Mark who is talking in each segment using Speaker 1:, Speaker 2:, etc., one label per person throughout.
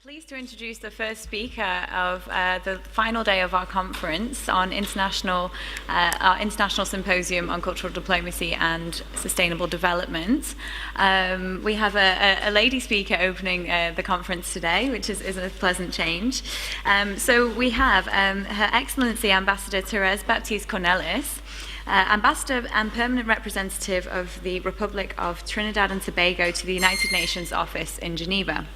Speaker 1: Pleased to introduce the first speaker of the final day of our conference on our international symposium on cultural diplomacy and sustainable development. We have a lady speaker opening the conference today, which is a pleasant change. So we have Her Excellency Ambassador Therese Baptiste-Cornelis, Ambassador and Permanent Representative of the Republic of Trinidad and Tobago to the United Nations Office in Geneva.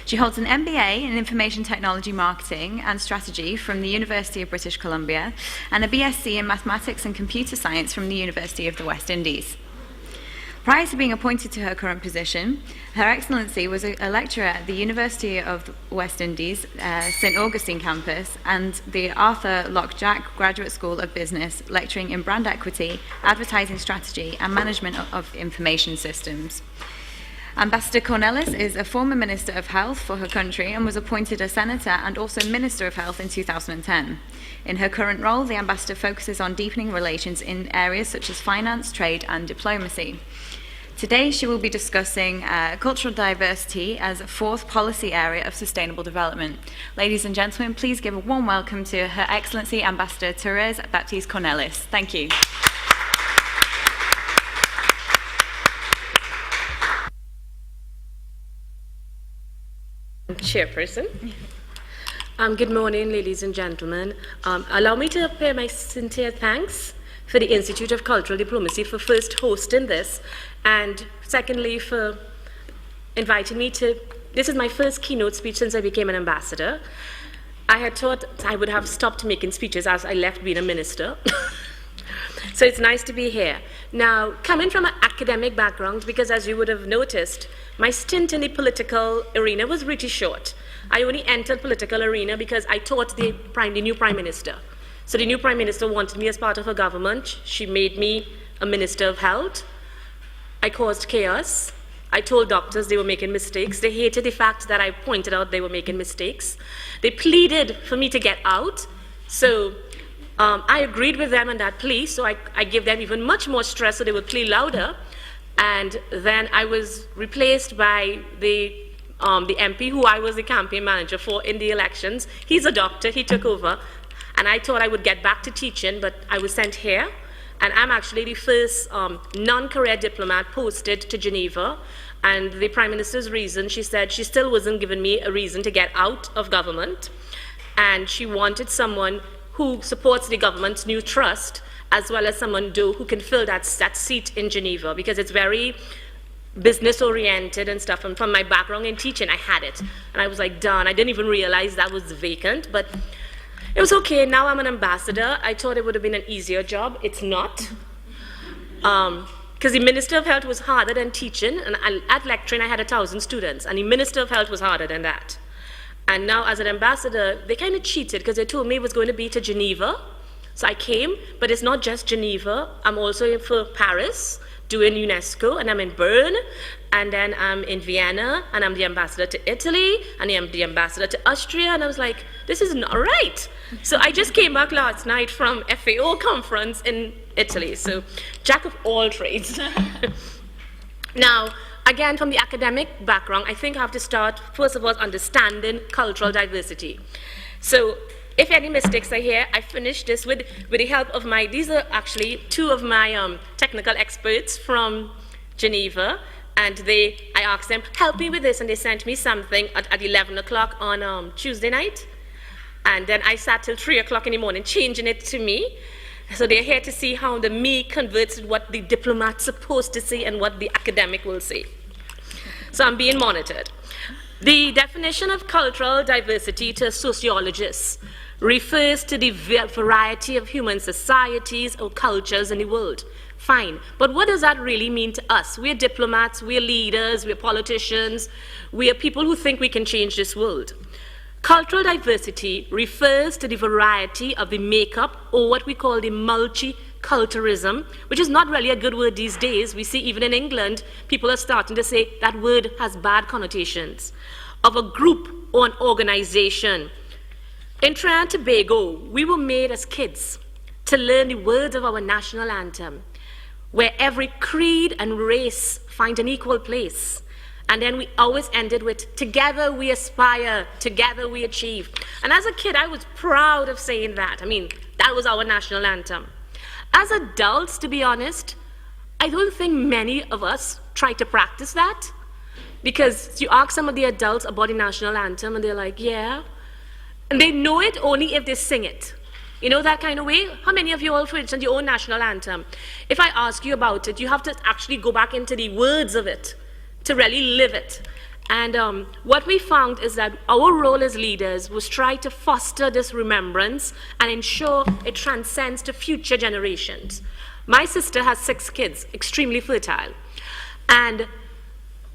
Speaker 1: She holds an MBA in Information Technology Marketing and Strategy from the University of British Columbia and a BSc in Mathematics and Computer Science from the University of the West Indies. Prior to being appointed to her current position, Her Excellency was a lecturer at the University of the West Indies, St. Augustine campus, and the Arthur Lockjack Graduate School of Business, lecturing in brand equity, advertising strategy, and management of information systems. Ambassador Cornelis is a former Minister of Health for her country and was appointed a Senator and also Minister of Health in 2010. In her current role, the Ambassador focuses on deepening relations in areas such as finance, trade, and diplomacy. Today, she will be discussing cultural diversity as a fourth policy area of sustainable development. Ladies and gentlemen, please give a warm welcome to Her Excellency Ambassador Therese Baptiste-Cornelis. Thank you.
Speaker 2: Chairperson. Good morning, ladies and gentlemen. Allow me to pay my sincere thanks for the Institute of Cultural Diplomacy for first hosting this, and secondly for inviting me to, this is my first keynote speech since I became an ambassador. I had thought I would have stopped making speeches as I left being a minister. So it's nice to be here. Now, coming from an academic background, because as you would have noticed, my stint in the political arena was really short. I only entered political arena because I taught the new Prime Minister. So the new Prime Minister wanted me as part of her government. She made me a Minister of Health. I caused chaos. I told doctors they were making mistakes. They hated the fact that I pointed out they were making mistakes. They pleaded for me to get out. So I agreed with them on that plea, so I gave them even much more stress so they would plea louder. And then I was replaced by the MP who I was the campaign manager for in the elections. He's a doctor, he took over. And I thought I would get back to teaching, but I was sent here. And I'm actually the first non-career diplomat posted to Geneva. And the Prime Minister's reason, she said she still wasn't giving me a reason to get out of government. And she wanted someone who supports the government's new trust, as well as someone who can fill that seat in Geneva, because it's very business-oriented and stuff. And from my background in teaching, I had it. And I was like, darn, I didn't even realize that was vacant, but it was okay. Now I'm an ambassador. I thought it would have been an easier job. It's not. Because the Minister of Health was harder than teaching, and at lecturing I had 1,000 students, and the Minister of Health was harder than that. And now as an ambassador, they kind of cheated because they told me it was going to be to Geneva. So I came, but it's not just Geneva. I'm also for Paris, doing UNESCO, and I'm in Bern, and then I'm in Vienna, and I'm the ambassador to Italy, and I'm the ambassador to Austria, and I was like, this is not right. So I just came back last night from FAO conference in Italy, so jack of all trades. Now, again, from the academic background, I think I have to start, first of all, understanding cultural diversity. So if any mistakes are here, I finished this with the help of these are actually two of my technical experts from Geneva, and I asked them, help me with this, and they sent me something at 11 o'clock on Tuesday night, and then I sat till 3 o'clock in the morning changing it to me. So they're here to see how the me converts what the diplomat's supposed to say and what the academic will say. So I'm being monitored. The definition of cultural diversity to sociologists refers to the variety of human societies or cultures in the world. Fine, but what does that really mean to us? We're diplomats, we're leaders, we're politicians, we are people who think we can change this world. Cultural diversity refers to the variety of the makeup, or what we call the multiculturalism, which is not really a good word these days. We see even in England, people are starting to say that word has bad connotations, of a group or an organization. In Trinidad and Tobago, we were made as kids to learn the words of our national anthem, where every creed and race find an equal place, And then we always ended with, together we aspire, together we achieve. And as a kid, I was proud of saying that. I mean, that was our national anthem. As adults, to be honest, I don't think many of us try to practice that. Because you ask some of the adults about the national anthem, and they're like, yeah. And they know it only if they sing it. You know, that kind of way? How many of you all, for instance, your own national anthem? If I ask you about it, you have to actually go back into the words of it to really live it. And what we found is that our role as leaders was try to foster this remembrance and ensure it transcends to future generations. My sister has 6 kids, extremely fertile. And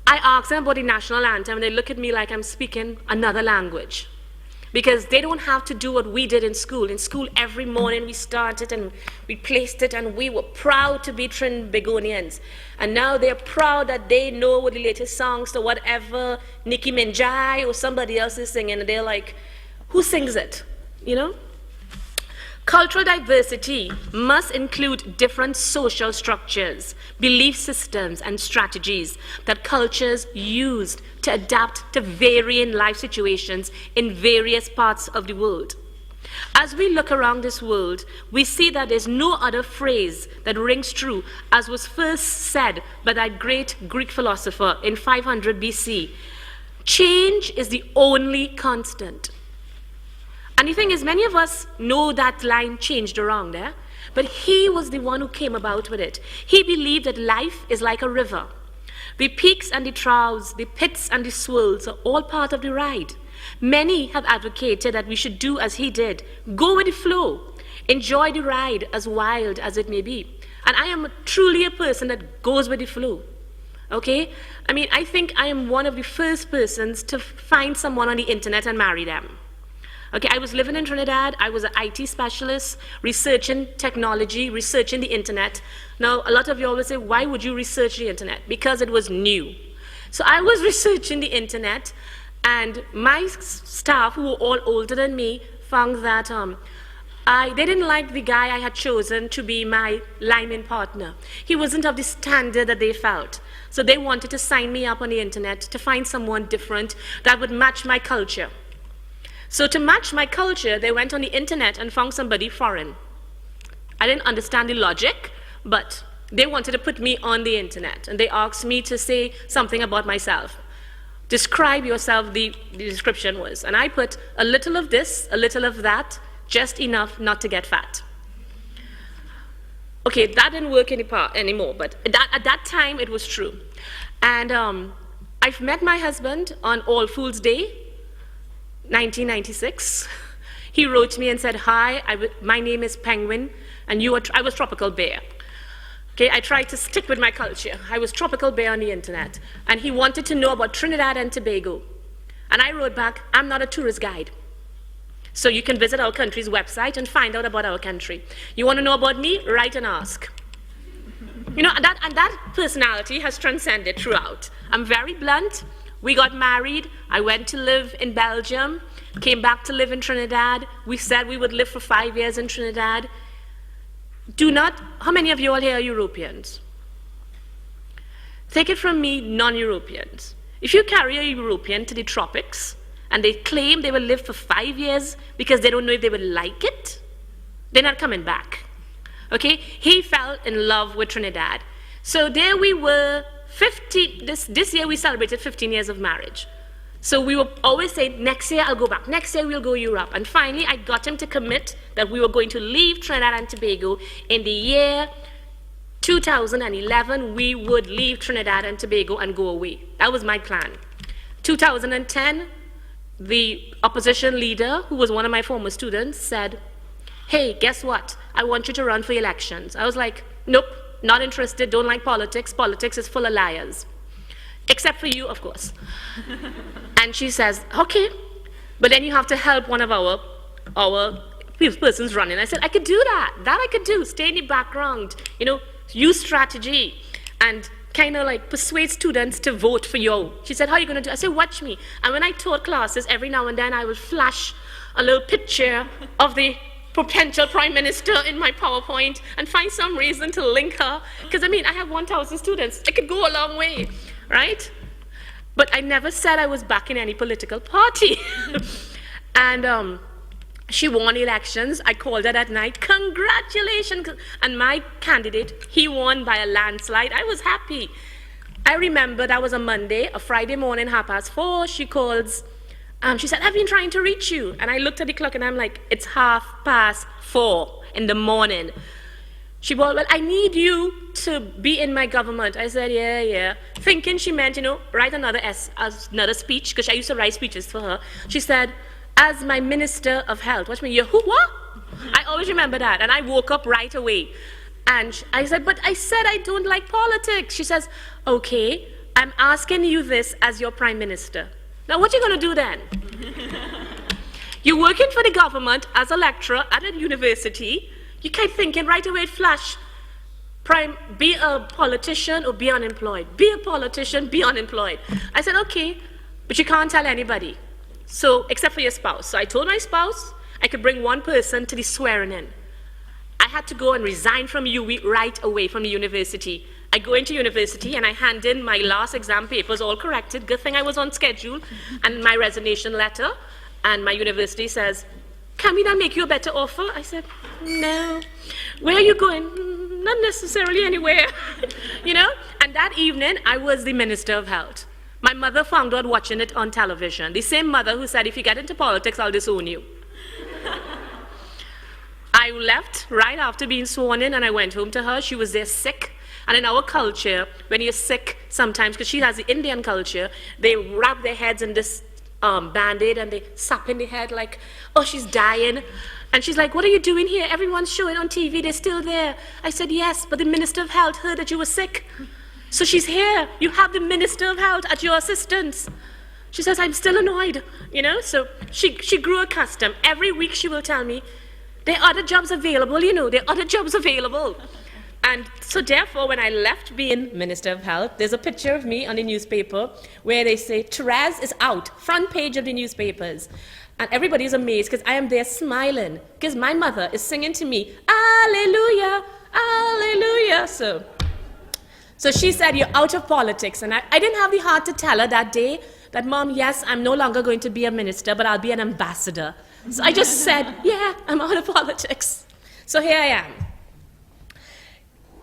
Speaker 2: I ask them about the national anthem, and they look at me like I'm speaking another language. Because they don't have to do what we did in school. In school, every morning we started and we placed it, and we were proud to be Trinbagonians. And now they're proud that they know what the latest songs to whatever Nicki Minaj or somebody else is singing, and they're like, who sings it? You know? Cultural diversity must include different social structures, belief systems, and strategies that cultures used to adapt to varying life situations in various parts of the world. As we look around this world, we see that there's no other phrase that rings true as was first said by that great Greek philosopher in 500 BC. Change is the only constant. And the thing is, many of us know that line changed around there, but he was the one who came about with it. He believed that life is like a river. The peaks and the troughs, the pits and the swirls are all part of the ride. Many have advocated that we should do as he did, go with the flow, enjoy the ride as wild as it may be. And I am truly a person that goes with the flow. Okay? I mean, I think I am one of the first persons to find someone on the internet and marry them. Okay, I was living in Trinidad. I was an IT specialist, researching technology, researching the internet. Now, a lot of you always say, why would you research the internet? Because it was new. So I was researching the internet, and my staff, who were all older than me, found that they didn't like the guy I had chosen to be my lineman partner. He wasn't of the standard that they felt. So they wanted to sign me up on the internet to find someone different that would match my culture. So to match my culture, they went on the internet and found somebody foreign. I didn't understand the logic, but they wanted to put me on the internet, and they asked me to say something about myself. Describe yourself, the description was. And I put a little of this, a little of that, just enough not to get fat. Okay, that didn't work anymore, but at that time it was true. And I've met my husband on All Fools Day, 1996. He wrote me and said, hi, my name is Penguin, and I was Tropical Bear. Okay, I tried to stick with my culture. I was Tropical Bear on the internet. And he wanted to know about Trinidad and Tobago. And I wrote back, I'm not a tourist guide. So you can visit our country's website and find out about our country. You want to know about me? Write and ask. You know, and that personality has transcended throughout. I'm very blunt. We got married. I went to live in Belgium, came back to live in Trinidad. We said we would live for 5 years in Trinidad. How many of you all here are Europeans? Take it from me, non-Europeans. If you carry a European to the tropics and they claim they will live for 5 years because they don't know if they will like it, they're not coming back. Okay? He fell in love with Trinidad. So there we were. This year we celebrated 15 years of marriage. So we were always saying, next year I'll go back, next year we'll go Europe. And finally I got him to commit that we were going to leave Trinidad and Tobago. In the year 2011, we would leave Trinidad and Tobago and go away. That was my plan. 2010, the opposition leader, who was one of my former students, said, hey, guess what? I want you to run for elections. I was like, nope. Not interested, don't like politics. Politics is full of liars. Except for you, of course. And she says, okay, but then you have to help one of our persons running. I said, I could do that. That I could do. Stay in the background, you know, use strategy and kind of like persuade students to vote for you. She said, how are you going to do it? I said, watch me. And when I taught classes, every now and then I would flash a little picture of the potential prime minister in my PowerPoint and find some reason to link her. Because I mean, I have 1,000 students. It could go a long way, right? But I never said I was back in any political party. And she won elections. I called her that night, congratulations. And my candidate, he won by a landslide. I was happy. I remember that was a Monday, a Friday morning, 4:30, she calls. She said, I've been trying to reach you. And I looked at the clock and I'm like, it's 4:30 in the morning. She said, well, I need you to be in my government. I said, yeah. Thinking she meant, write another speech, because I used to write speeches for her. She said, as my Minister of Health. Watch me, you who, what? I always remember that. And I woke up right away. And I said, but I said I don't like politics. She says, okay, I'm asking you this as your Prime Minister. Now, what are you going to do then? You're working for the government as a lecturer at a university. You keep thinking right away, flash, be a politician or be unemployed. Be a politician, be unemployed. I said, okay, but you can't tell anybody. So, except for your spouse. So I told my spouse I could bring one person to the swearing in. I had to go and resign from UWI right away from the university. I go into university and I hand in my last exam papers, all corrected. Good thing I was on schedule, and my resignation letter. And my university says, can we not make you a better offer? I said, no. Where are you going? Not necessarily anywhere. And that evening, I was the Minister of Health. My mother found out watching it on television. The same mother who said, if you get into politics, I'll disown you. I left right after being sworn in and I went home to her. She was there sick. And in our culture, when you're sick sometimes, because she has the Indian culture, they wrap their heads in this Band-Aid and they sap in the head like, oh, she's dying. And she's like, what are you doing here? Everyone's showing on TV, they're still there. I said, yes, but the Minister of Health heard that you were sick. So she's here. You have the Minister of Health at your assistance. She says, I'm still annoyed, So she grew accustomed. Every week she will tell me, there are other jobs available, there are other jobs available. And so therefore, when I left being Minister of Health, there's a picture of me on the newspaper where they say, Therese is out, front page of the newspapers. And everybody's amazed because I am there smiling because my mother is singing to me, Alleluia, Alleluia. So she said, you're out of politics. And I didn't have the heart to tell her that day that, Mom, yes, I'm no longer going to be a minister, but I'll be an ambassador. So I just said, yeah, I'm out of politics. So here I am.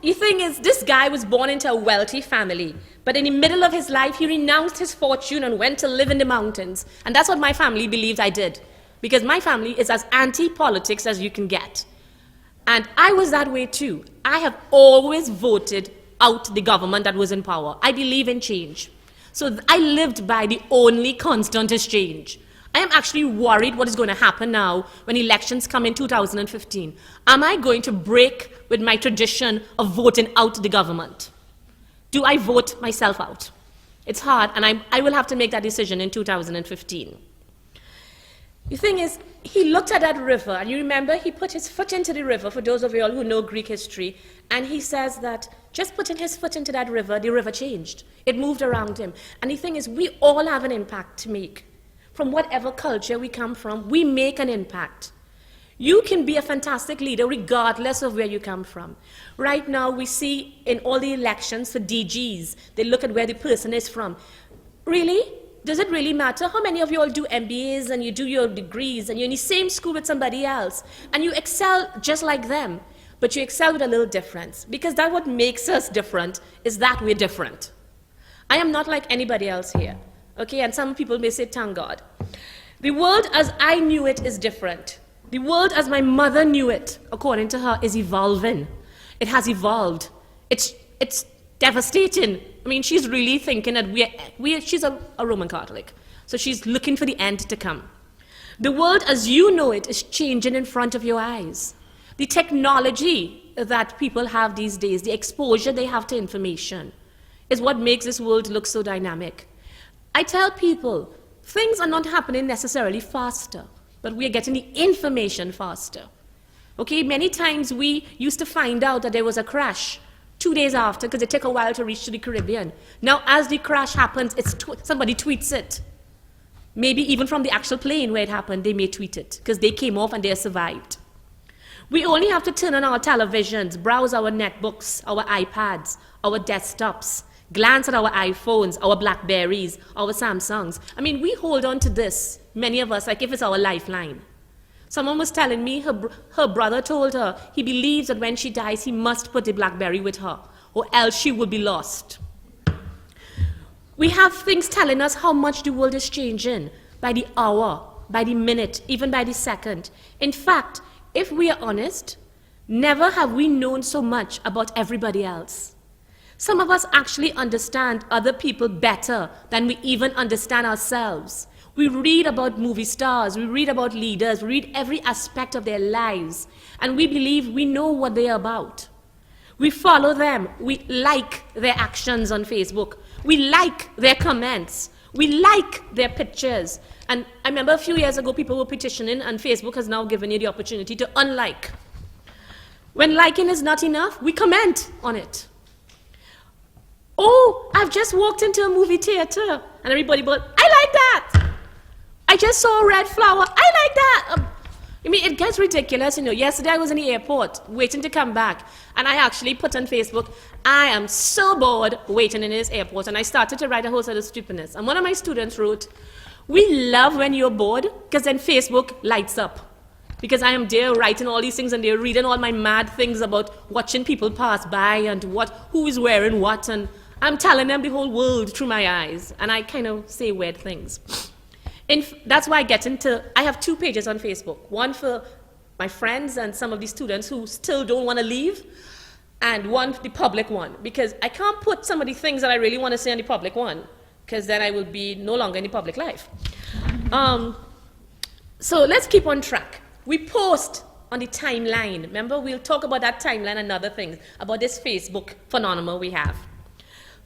Speaker 2: The thing is, this guy was born into a wealthy family, but in the middle of his life, he renounced his fortune and went to live in the mountains. And that's what my family believes I did, because my family is as anti-politics as you can get. And I was that way too. I have always voted out the government that was in power. I believe in change. So I lived by the only constant is change. I am actually worried what is going to happen now when elections come in 2015. Am I going to break with my tradition of voting out the government? Do I vote myself out? It's hard, and I will have to make that decision in 2015. The thing is, he looked at that river, and you remember he put his foot into the river, for those of you all who know Greek history, and he says that just putting his foot into that river, the river changed. It moved around him. And the thing is, we all have an impact to make. From whatever culture we come from, we make an impact. You can be a fantastic leader regardless of where you come from. Right now, we see in all the elections for DGs, they look at where the person is from. Really? Does it really matter? How many of you all do MBAs and you do your degrees and you're in the same school with somebody else and you excel just like them, but you excel with a little difference? Because that's what makes us different, is that we're different. I am not like anybody else here. Okay, and some people may say, thank God. The world as I knew it is different. The world as my mother knew it, according to her, is evolving. It has evolved. It's devastating. I mean, she's really thinking that she's a Roman Catholic. So she's looking for the end to come. The world as you know it is changing in front of your eyes. The technology that people have these days, the exposure they have to information, is what makes this world look so dynamic. I tell people, things are not happening necessarily faster, but we are getting the information faster. Okay, many times we used to find out that there was a crash 2 days after because it took a while to reach to the Caribbean. Now, as the crash happens, somebody tweets it. Maybe even from the actual plane where it happened, they may tweet it because they came off and they survived. We only have to turn on our televisions, browse our netbooks, our iPads, our desktops, glance at our iPhones, our Blackberries, our Samsungs. I mean, we hold on to this, many of us, like if it's our lifeline. Someone was telling me her brother told her he believes that when she dies, he must put the Blackberry with her, or else she will be lost. We have things telling us how much the world is changing by the hour, by the minute, even by the second. In fact, if we are honest, never have we known so much about everybody else. Some of us actually understand other people better than we even understand ourselves. We read about movie stars, we read about leaders, we read every aspect of their lives, and we believe we know what they are about. We follow them, we like their actions on Facebook, we like their comments, we like their pictures. And I remember a few years ago people were petitioning, and Facebook has now given you the opportunity to unlike. When liking is not enough, we comment on it. Oh, I've just walked into a movie theater, and everybody but, I like that. I just saw a red flower, I like that. I mean, it gets ridiculous, you know. Yesterday I was in the airport waiting to come back, and I actually put on Facebook, I am so bored waiting in this airport, and I started to write a whole set of stupidness. And one of my students wrote, we love when you're bored, because then Facebook lights up. Because I am there writing all these things, and they're reading all my mad things about watching people pass by and who is wearing what, and I'm telling them the whole world through my eyes, and I kind of say weird things. That's why I have 2 pages on Facebook, one for my friends and some of the students who still don't want to leave, and one, the public one, because I can't put some of the things that I really want to say on the public one, because then I will be no longer in the public life. So let's keep on track. We post on the timeline. Remember, we'll talk about that timeline and other things, about this Facebook phenomenon we have.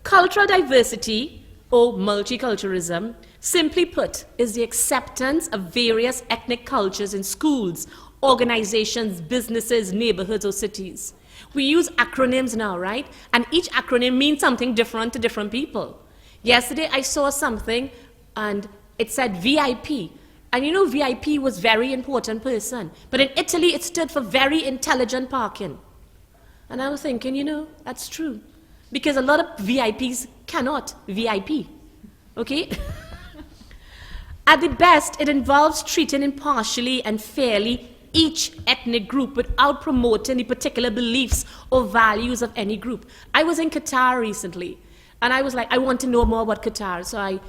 Speaker 2: Cultural diversity, or multiculturalism, simply put, is the acceptance of various ethnic cultures in schools, organizations, businesses, neighborhoods, or cities. We use acronyms now, right? And each acronym means something different to different people. Yesterday, I saw something, and it said VIP. And you know, VIP was very important person. But in Italy, it stood for very intelligent parking. And I was thinking, you know, that's true. Because a lot of VIPs cannot VIP. Okay? At the best, it involves treating impartially and fairly each ethnic group without promoting the particular beliefs or values of any group. I was in Qatar recently, and I was like, I want to know more about Qatar. So I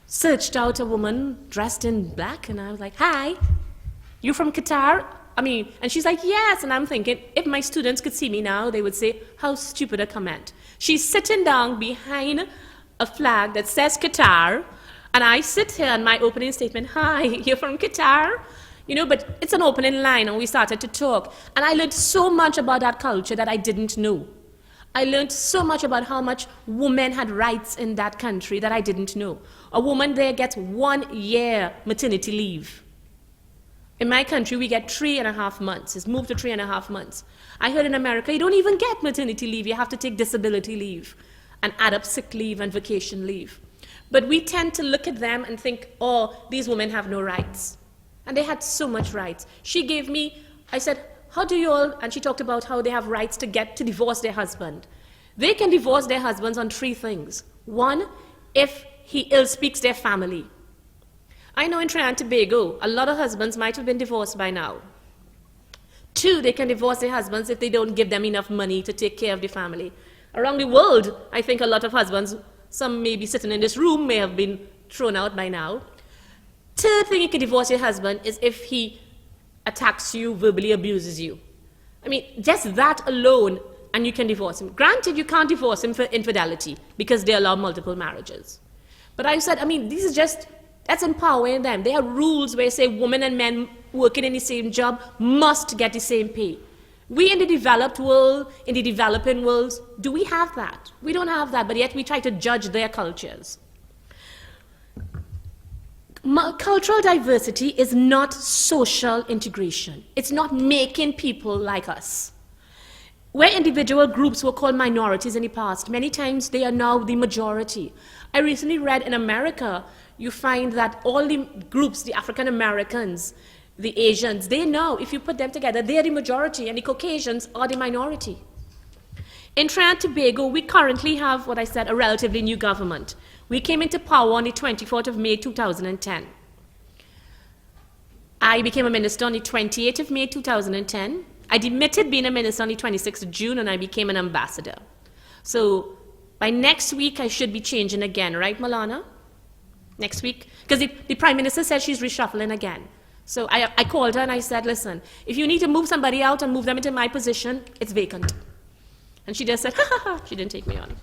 Speaker 2: searched out a woman dressed in black, and I was like, hi, you from Qatar? And she's like, yes. And I'm thinking, if my students could see me now, they would say, how stupid a comment. She's sitting down behind a flag that says Qatar, and I sit here in my opening statement, hi, you're from Qatar? You know, but it's an opening line, and we started to talk. And I learned so much about that culture that I didn't know. I learned so much about how much women had rights in that country that I didn't know. A woman there gets 1 year maternity leave. In my country, we get 3.5 months. It's moved to 3.5 months. I heard in America, you don't even get maternity leave. You have to take disability leave and add up sick leave and vacation leave. But we tend to look at them and think, oh, these women have no rights. And they had so much rights. She gave me, I said, how do you all, and she talked about how they have rights to divorce their husband. They can divorce their husbands on 3 things. 1, if he ill-speaks their family. I know in Trinidad and Tobago, a lot of husbands might have been divorced by now. 2, they can divorce their husbands if they don't give them enough money to take care of the family. Around the world, I think a lot of husbands, some may be sitting in this room, may have been thrown out by now. 3rd thing you can divorce your husband is if he attacks you, verbally abuses you. Just that alone, and you can divorce him. Granted, you can't divorce him for infidelity because they allow multiple marriages. But I said, that's empowering them. There are rules where say women and men working in the same job must get the same pay. We in the developed world, in the developing worlds, do we have that? We don't have that, but yet we try to judge their cultures. Cultural diversity is not social integration. It's not making people like us. Where individual groups were called minorities in the past, many times they are now the majority. I recently read in America, you find that all the groups, the African Americans, the Asians, they now, if you put them together, they are the majority, and the Caucasians are the minority. In Trinidad and Tobago, we currently have what I said, a relatively new government. We came into power on the 24th of May 2010. I became a minister on the 28th of May 2010. I demitted being a minister on the 26th of June, and I became an ambassador. So by next week, I should be changing again, right, Malana? Next week? Because the Prime Minister said she's reshuffling again. So I called her and I said, listen, if you need to move somebody out and move them into my position, it's vacant. And she just said, ha ha ha, she didn't take me on.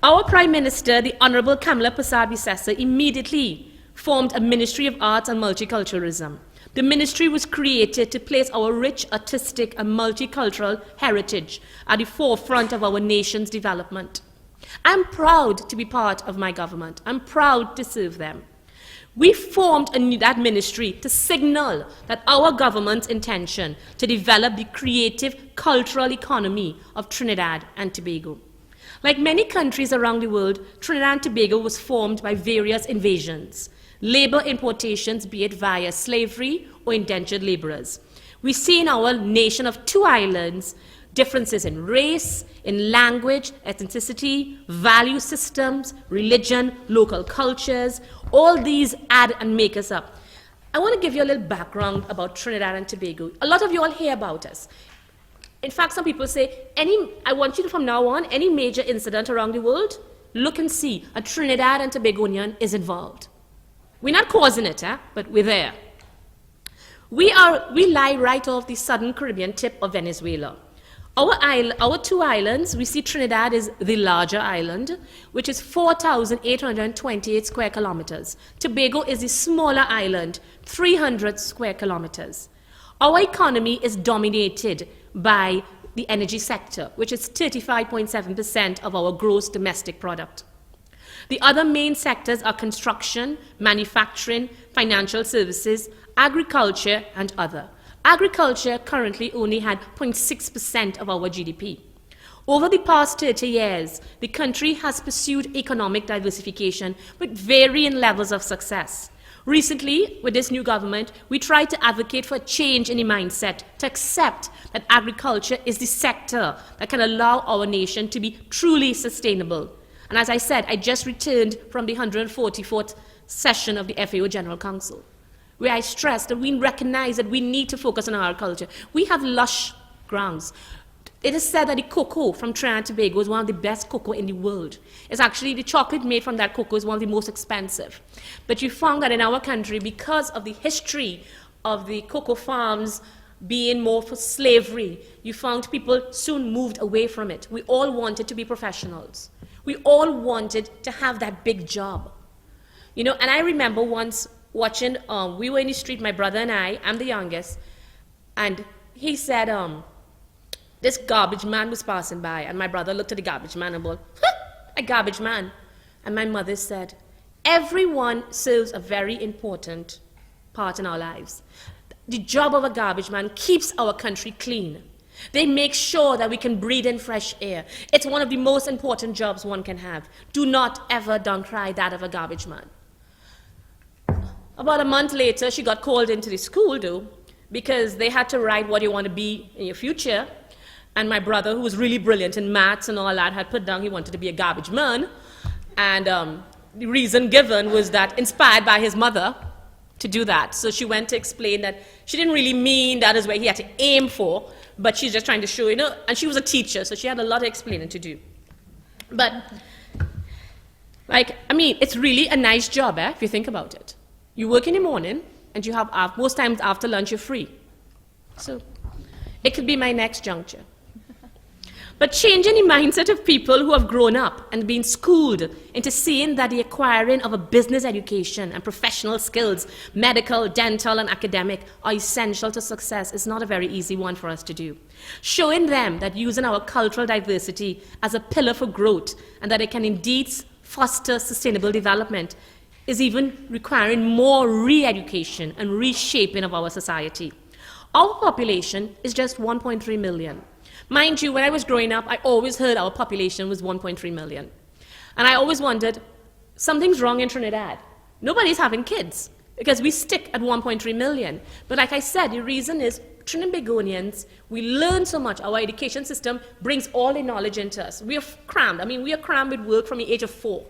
Speaker 2: Our Prime Minister, the Honorable Kamala Persad-Bissessar, immediately formed a Ministry of Arts and Multiculturalism. The ministry was created to place our rich artistic and multicultural heritage at the forefront of our nation's development. I'm proud to be part of my government. I'm proud to serve them. We formed that ministry to signal that our government's intention to develop the creative cultural economy of Trinidad and Tobago. Like many countries around the world, Trinidad and Tobago was formed by various invasions, labor importations, be it via slavery or indentured laborers. We see in our nation of two islands differences in race, in language, ethnicity, value systems, religion, local cultures. All these add and make us up. I want to give you a little background about Trinidad and Tobago. A lot of you all hear about us. In fact, some people say, I want you to, from now on, any major incident around the world, look and see a Trinidad and Tobagonian is involved. We're not causing it, but we're there. We lie right off the southern Caribbean tip of Venezuela. Our two islands, we see Trinidad is the larger island, which is 4,828 square kilometers. Tobago is the smaller island, 300 square kilometers. Our economy is dominated by the energy sector, which is 35.7% of our gross domestic product. The other main sectors are construction, manufacturing, financial services, agriculture, and other. Agriculture currently only had 0.6% of our GDP. Over the past 30 years, the country has pursued economic diversification with varying levels of success. Recently, with this new government, we tried to advocate for a change in the mindset to accept that agriculture is the sector that can allow our nation to be truly sustainable. And as I said, I just returned from the 144th session of the FAO General Council, where I stressed that we recognize that we need to focus on agriculture. We have lush grounds. It is said that the cocoa from Trinidad and Tobago is one of the best cocoa in the world. It's actually the chocolate made from that cocoa is one of the most expensive. But you found that in our country, because of the history of the cocoa farms being more for slavery, you found people soon moved away from it. We all wanted to be professionals. We all wanted to have that big job. You know, and I remember once watching, we were in the street, my brother and I'm the youngest, and he said, this garbage man was passing by, and my brother looked at the garbage man and went, a garbage man. And my mother said, everyone serves a very important part in our lives. The job of a garbage man keeps our country clean. They make sure that we can breathe in fresh air. It's one of the most important jobs one can have. Do not ever decry that of a garbage man. About a month later, she got called into the school, though, because they had to write what you want to be in your future. And my brother, who was really brilliant in maths and all that, had put down he wanted to be a garbage man. And the reason given was that inspired by his mother to do that. So she went to explain that she didn't really mean that is where he had to aim for, but she's just trying to show, and she was a teacher, so she had a lot of explaining to do. But, it's really a nice job, if you think about it. You work in the morning, and you have, most times after lunch, you're free. So it could be my next juncture. But changing the mindset of people who have grown up and been schooled into seeing that the acquiring of a business education and professional skills, medical, dental, and academic, are essential to success is not a very easy one for us to do. Showing them that using our cultural diversity as a pillar for growth and that it can indeed foster sustainable development is even requiring more re-education and reshaping of our society. Our population is just 1.3 million. Mind you, when I was growing up, I always heard our population was 1.3 million. And I always wondered, something's wrong in Trinidad. Nobody's having kids because we stick at 1.3 million. But like I said, the reason is Trinbagonians, we learn so much. Our education system brings all the knowledge into us. We are crammed. I mean, we are crammed with work from the age of 4.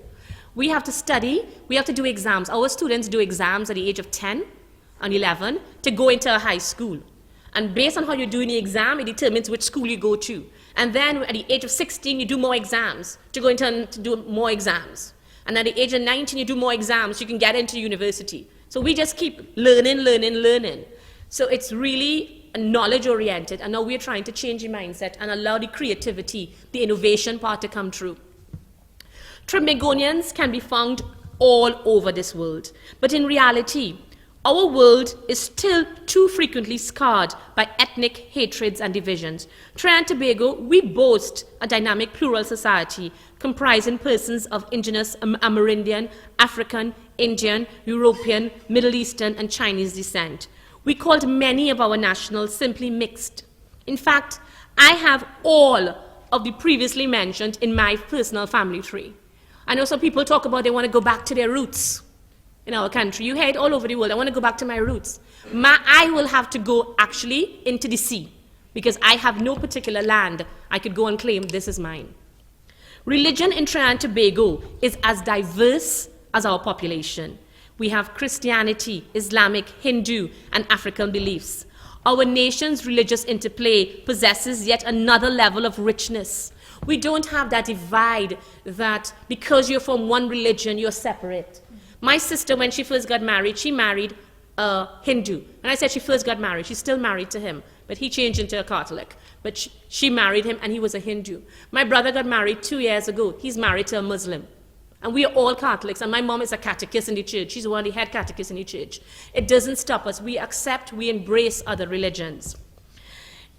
Speaker 2: We have to study. We have to do exams. Our students do exams at the age of 10 and 11 to go into a high school. And based on how you're doing the exam, it determines which school you go to. And then at the age of 16, you do more exams to go into to do more exams. And at the age of 19, you do more exams, you can get into university. So we just keep learning. So it's really knowledge-oriented, and now we're trying to change the mindset and allow the creativity, the innovation part to come true. Trinbagonians can be found all over this world, but in reality, our world is still too frequently scarred by ethnic hatreds and divisions. Trinidad and Tobago, we boast a dynamic plural society comprising persons of indigenous, Amerindian, African, Indian, European, Middle Eastern, and Chinese descent. We called many of our nationals simply mixed. In fact, I have all of the previously mentioned in my personal family tree. I know some people talk about they want to go back to their roots in our country. You hear it all over the world. I want to go back to my roots. I will have to go actually into the sea because I have no particular land I could go and claim this is mine. Religion in Trinidad and Tobago is as diverse as our population. We have Christianity, Islamic, Hindu, and African beliefs. Our nation's religious interplay possesses yet another level of richness. We don't have that divide that because you're from one religion, you're separate. My sister, when she first got married, she married a Hindu. And I said she first got married. She's still married to him, but he changed into a Catholic. But she married him, and he was a Hindu. My brother got married 2 years ago. He's married to a Muslim. And we are all Catholics, and my mom is a catechist in the church. She's one of the head catechists in the church. It doesn't stop us. We accept, we embrace other religions.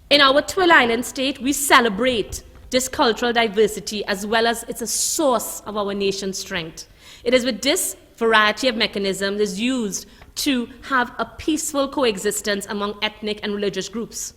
Speaker 2: In our Twill Island state, we celebrate this cultural diversity as well as it's a source of our nation's strength. It is with this variety of mechanisms is used to have a peaceful coexistence among ethnic and religious groups.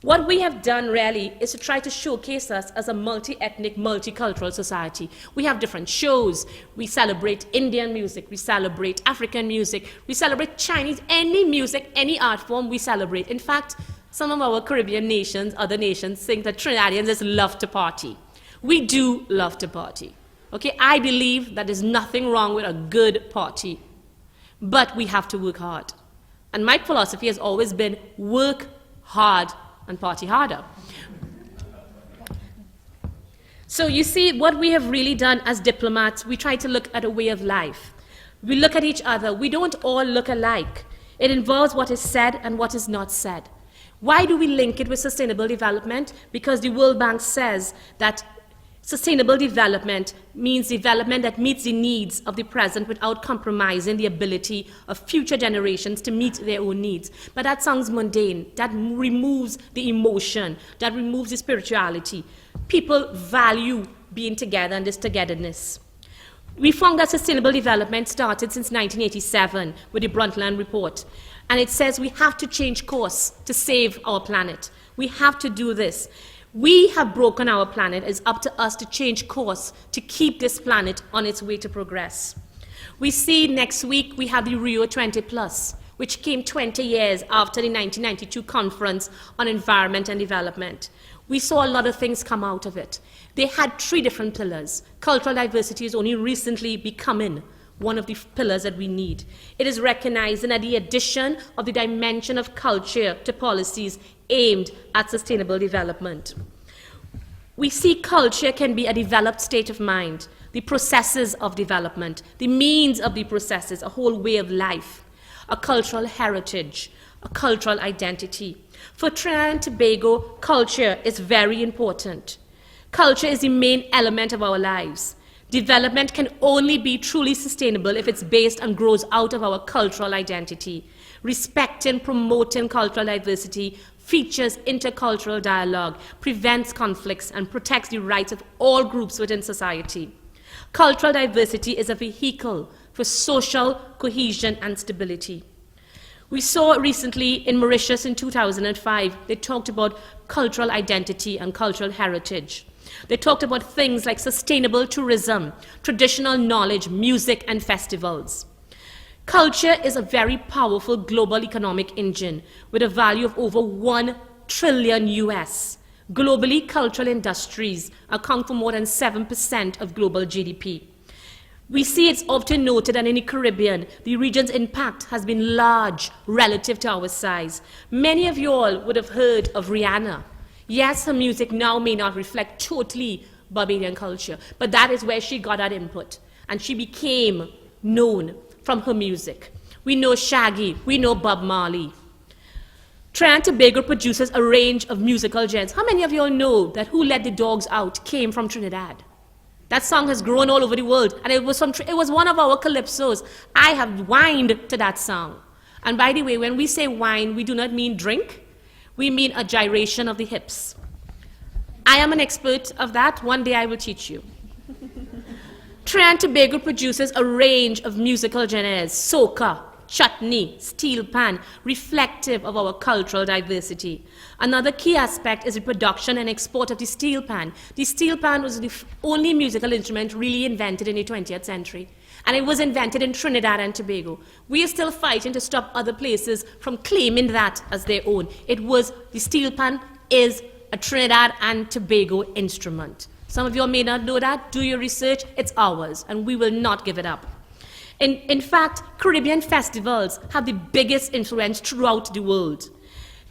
Speaker 2: What we have done really is to try to showcase us as a multi-ethnic, multicultural society. We have different shows. We celebrate Indian music. We celebrate African music. We celebrate Chinese, any music, any art form we celebrate. In fact, some of our Caribbean nations, other nations, think that Trinidadians just love to party. We do love to party. Okay, I believe that there's nothing wrong with a good party, but we have to work hard. And my philosophy has always been work hard and party harder. So you see, what we have really done as diplomats, we try to look at a way of life. We look at each other. We don't all look alike. It involves what is said and what is not said. Why do we link it with sustainable development? Because the World Bank says that sustainable development means development that meets the needs of the present without compromising the ability of future generations to meet their own needs. But that sounds mundane. That removes the emotion. That removes the spirituality. People value being together and this togetherness. We found that sustainable development started since 1987 with the Brundtland Report. And it says we have to change course to save our planet. We have to do this. We have broken our planet. It's up to us to change course to keep this planet on its way to progress. We see next week we have the Rio 20+, which came 20 years after the 1992 Conference on Environment and Development. We saw a lot of things come out of it. They had 3 different pillars. Cultural diversity is only recently becoming one of the pillars that we need. It is recognizing that the addition of the dimension of culture to policies aimed at sustainable development. We see culture can be a developed state of mind, the processes of development, the means of the processes, a whole way of life, a cultural heritage, a cultural identity. For Trinidad and Tobago, culture is very important. Culture is the main element of our lives. Development can only be truly sustainable if it's based and grows out of our cultural identity. Respecting, promoting cultural diversity features intercultural dialogue, prevents conflicts, and protects the rights of all groups within society. Cultural diversity is a vehicle for social cohesion and stability. We saw recently in Mauritius in 2005, they talked about cultural identity and cultural heritage. They talked about things like sustainable tourism, traditional knowledge, music, and festivals. Culture is a very powerful global economic engine with a value of over 1 trillion US. Globally, cultural industries account for more than 7% of global GDP. We see it's often noted that in the Caribbean, the region's impact has been large relative to our size. Many of you all would have heard of Rihanna. Yes, her music now may not reflect totally Barbadian culture, but that is where she got that input, and she became known from her music. We know Shaggy, we know Bob Marley. Trinidad and Tobago produces a range of musical genres. How many of you all know that Who Let the Dogs Out came from Trinidad? That song has grown all over the world, and it was one of our calypsos. I have whined to that song. And by the way, when we say whine, we do not mean drink. We mean a gyration of the hips. I am an expert of that. One day I will teach you. Trinidad and Tobago produces a range of musical genres: soca, chutney, steel pan, reflective of our cultural diversity. Another key aspect is the production and export of the steel pan. The steel pan was the only musical instrument really invented in the 20th century, and it was invented in Trinidad and Tobago. We are still fighting to stop other places from claiming that as their own. The steel pan is a Trinidad and Tobago instrument. Some of you may not know that. Do your research. It's ours, and we will not give it up. In fact, Caribbean festivals have the biggest influence throughout the world.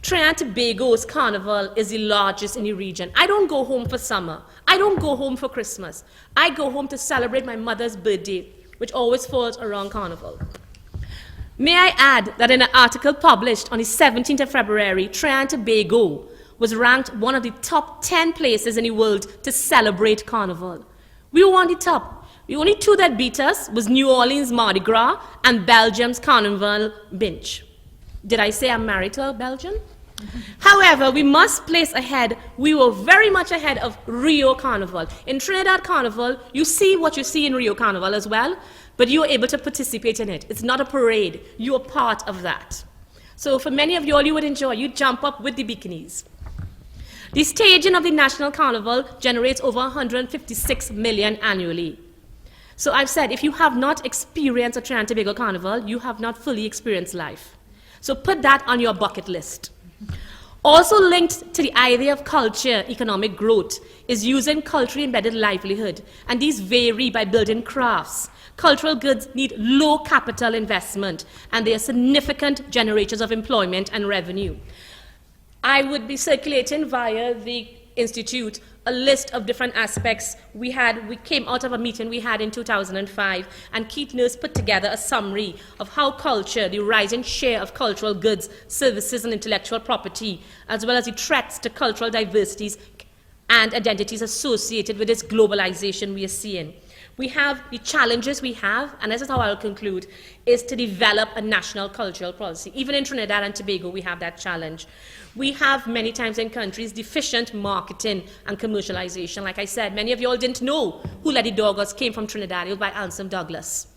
Speaker 2: Trinidad and Tobago's carnival is the largest in the region. I don't go home for summer. I don't go home for Christmas. I go home to celebrate my mother's birthday, which always falls around carnival. May I add that in an article published on the 17th of February, Trinidad and Tobago was ranked one of the top 10 places in the world to celebrate carnival. We were on the top. The only two that beat us was New Orleans Mardi Gras and Belgium's Carnival Binge. Did I say I'm married to a Belgian? However, we must place ahead, we were very much ahead of Rio Carnival. In Trinidad Carnival, you see what you see in Rio Carnival as well, but you are able to participate in it. It's not a parade. You are part of that. So for many of you all, you would enjoy. You jump up with the bikinis. The staging of the National Carnival generates over 156 million annually. So I've said, if you have not experienced a Trinidad and Tobago Carnival, you have not fully experienced life. So put that on your bucket list. Also linked to the idea of culture, economic growth, is using culturally embedded livelihood, and these vary by building crafts. Cultural goods need low capital investment, and they are significant generators of employment and revenue. I would be circulating via the Institute a list of different aspects we came out of a meeting we had in 2005, and Keith Nurse put together a summary of how culture, the rising share of cultural goods, services, and intellectual property, as well as the threats to cultural diversities and identities associated with this globalization we are seeing. We have the challenges we have, and this is how I'll conclude, is to develop a national cultural policy. Even in Trinidad and Tobago, we have that challenge. We have many times in countries deficient marketing and commercialization. Like I said, many of you all didn't know Who Let the Dogs Out came from Trinidad. It was by Anselm Douglas.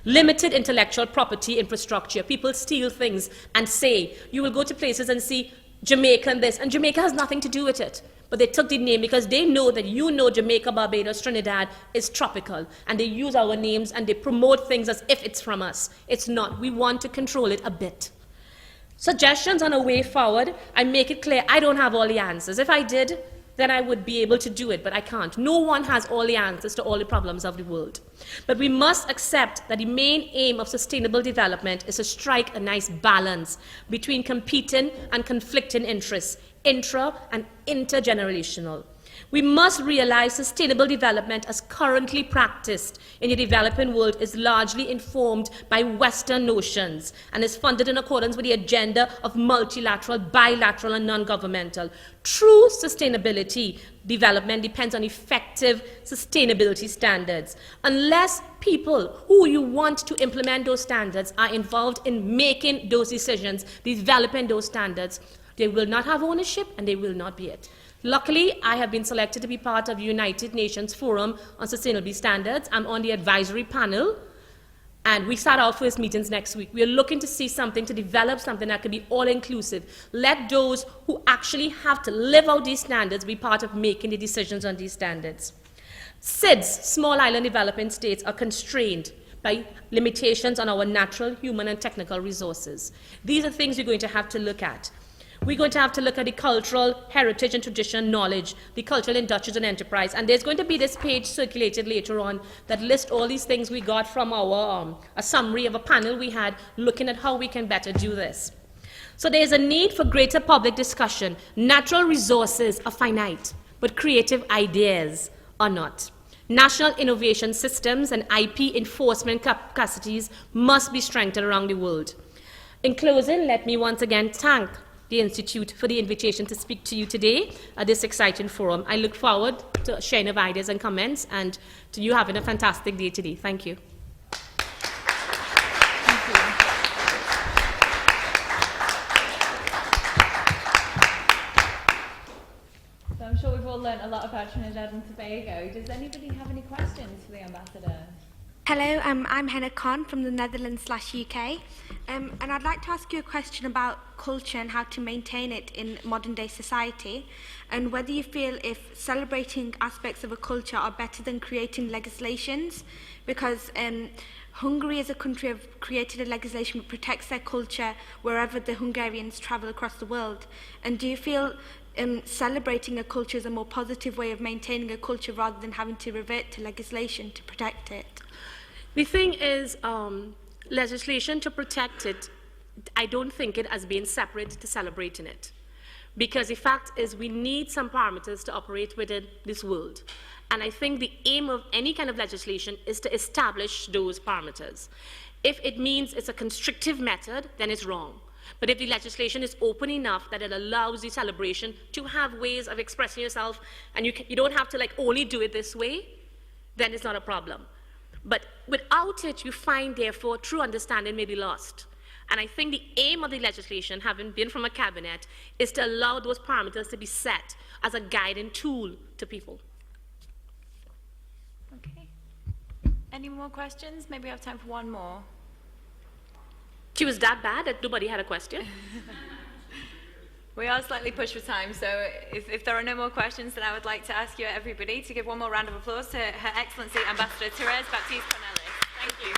Speaker 2: Limited intellectual property infrastructure. People steal things and say, you will go to places and see Jamaica and this, and Jamaica has nothing to do with it. But they took the name because they know that Jamaica, Barbados, Trinidad is tropical. And they use our names and they promote things as if it's from us. It's not. We want to control it a bit. Suggestions on a way forward. I make it clear I don't have all the answers. If I did, then I would be able to do it, but I can't. No one has all the answers to all the problems of the world. But we must accept that the main aim of sustainable development is to strike a nice balance between competing and conflicting interests, intra- and intergenerational. We must realize sustainable development as currently practiced in the developing world is largely informed by Western notions and is funded in accordance with the agenda of multilateral, bilateral, and non-governmental. True sustainability development depends on effective sustainability standards. Unless people who you want to implement those standards are involved in making those decisions, developing those standards, they will not have ownership and they will not be it. Luckily, I have been selected to be part of the United Nations Forum on Sustainability Standards. I'm on the advisory panel, and we start our first meetings next week. We are looking to see something, to develop something that could be all-inclusive. Let those who actually have to live out these standards be part of making the decisions on these standards. SIDS, Small Island Developing States, are constrained by limitations on our natural, human, and technical resources. These are things we're going to have to look at. We're going to have to look at the cultural heritage and tradition knowledge, the cultural industries and enterprise. And there's going to be this page circulated later on that lists all these things we got from our a summary of a panel we had looking at how we can better do this. So there's a need for greater public discussion. Natural resources are finite, but creative ideas are not. National innovation systems and IP enforcement capacities must be strengthened around the world. In closing, let me once again thank the Institute for the invitation to speak to you today at this exciting forum. I look forward to sharing of ideas and comments and to you having a fantastic day today. Thank you.
Speaker 1: So I'm sure we've all learned a lot about Trinidad and Tobago. Does anybody have any questions for the ambassador?
Speaker 3: Hello, I'm Henna Khan from the Netherlands/UK, and I'd like to ask you a question about culture and how to maintain it in modern day society, and whether you feel if celebrating aspects of a culture are better than creating legislations, because Hungary as a country have created a legislation that protects their culture wherever the Hungarians travel across the world. And do you feel celebrating a culture is a more positive way of maintaining a culture rather than having to revert to legislation to protect it?
Speaker 2: The thing is, legislation to protect it, I don't think it as being separate to celebrating it. Because the fact is we need some parameters to operate within this world. And I think the aim of any kind of legislation is to establish those parameters. If it means it's a constrictive method, then it's wrong. But if the legislation is open enough that it allows the celebration to have ways of expressing yourself, and you don't have to only do it this way, then it's not a problem. But without it, you find, therefore, true understanding may be lost. And I think the aim of the legislation, having been from a cabinet, is to allow those parameters to be set as a guiding tool to people.
Speaker 1: Okay. Any more questions? Maybe we have time for one more.
Speaker 2: She was that bad that nobody had a question?
Speaker 1: We are slightly pushed for time, so if there are no more questions, then I would like to ask you, everybody, to give one more round of applause to Her Excellency Ambassador Therese Baptiste-Cornelis. Thank you.